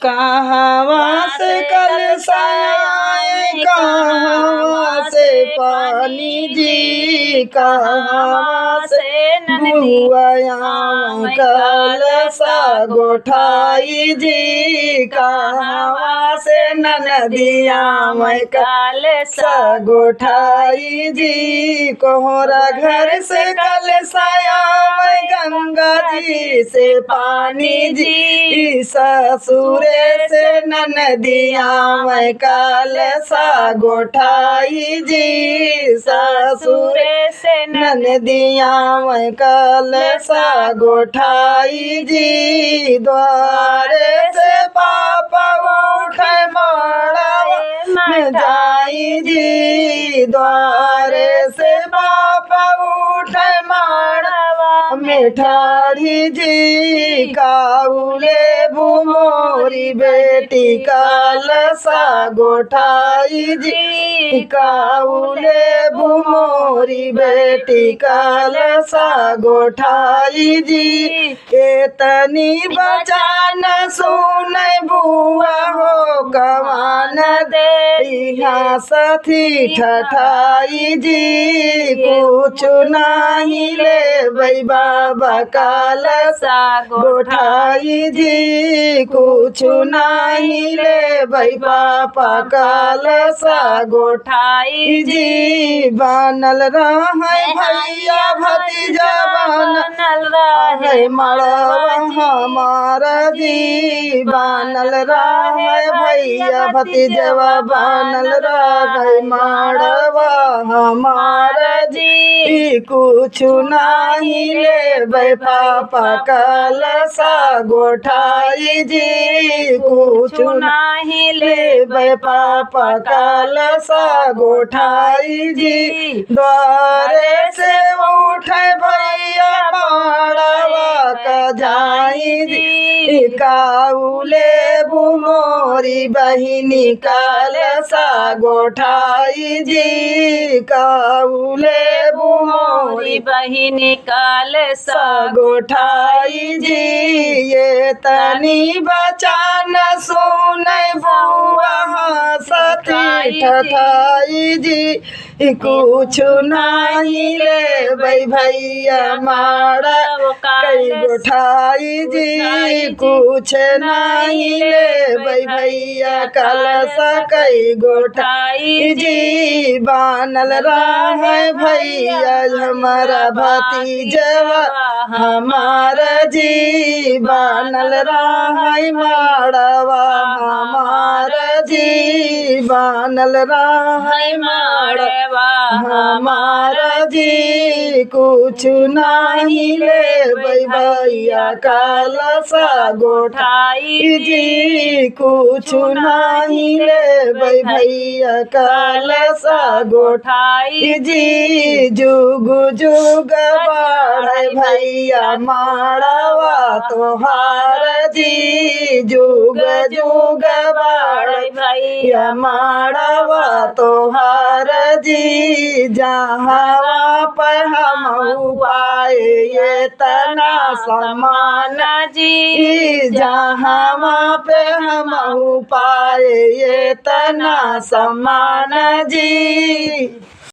कहाँ से कलशा आए, कहाँ से पानी जी, कहाँ से बुआया कलशा गोठाई जी, कहाँ से ननदिया मैं कलशा गोठाई जी। कोहरा घर से कलशाया मैं गंगा जी से पानी जी, ससुरे से ननदिया मैं कलशा गोठाई जी, ससुरे से ननदिया मैं कलशा गोठाई जी। द्वारे से पापा उठे मड़वा में जाई जी, द्वारे से पापा उठे मड़वा में ठाड़ी जी। काउले बुमोरी बेटी कलशा गोठाई जी, काउले बुमोरी बेटी कलशा गोठाई जी। केतनी बचान सुनै बुआ हो, कमान दे यहाँ सथी ठठाई जी। कुछ नहीं ले बाबा कलशा गोठाई जी, कुछ नहीं ले पापा कलशा गोठाई जी। बनल रहे भैया भतीजा, बनल रहे मड़वा हमारा जी, बनल रहे भैया भतीजवा, बनल रहे मड़वा हमारा जी। कुछ नहीं ले पापा कलशा गोठाई जी, कुछ नहीं ले पापा कलशा गोठाई जी। द्वारे से उठे भैया मड़वा का जाई जी, काउले बुमोरी बहिनी कलशा गोठाई जी, काउले बुमोरी बहिनी कलशा गोठाई जी। ये तनी बचान सुनै बुआ सती ठठाई जी, कुछ नहीं ले भैया माड़ा कई गोठाई जी, कुछ नहीं ले भैया कलशा कई गोठाई जी। बनल रहे भैया हमारा भतीजवा हमारा जी, बनल रहे मड़वा हमारा जी, बनल रहे मड़वा हमारा जी। कुछ नहीं ले भैया कलशा गोठाई जी, कुछ नहीं ले भैया कलशा गोठाई जी। जुग जुग बढ़े भैया मड़वा तोहार जी, जुग जुग बढ़े भैया मड़वा तोहार जी। जहाँ पर हम पाए ये तना समान जी, जहाँ पे हम पाए ये तना समान जी।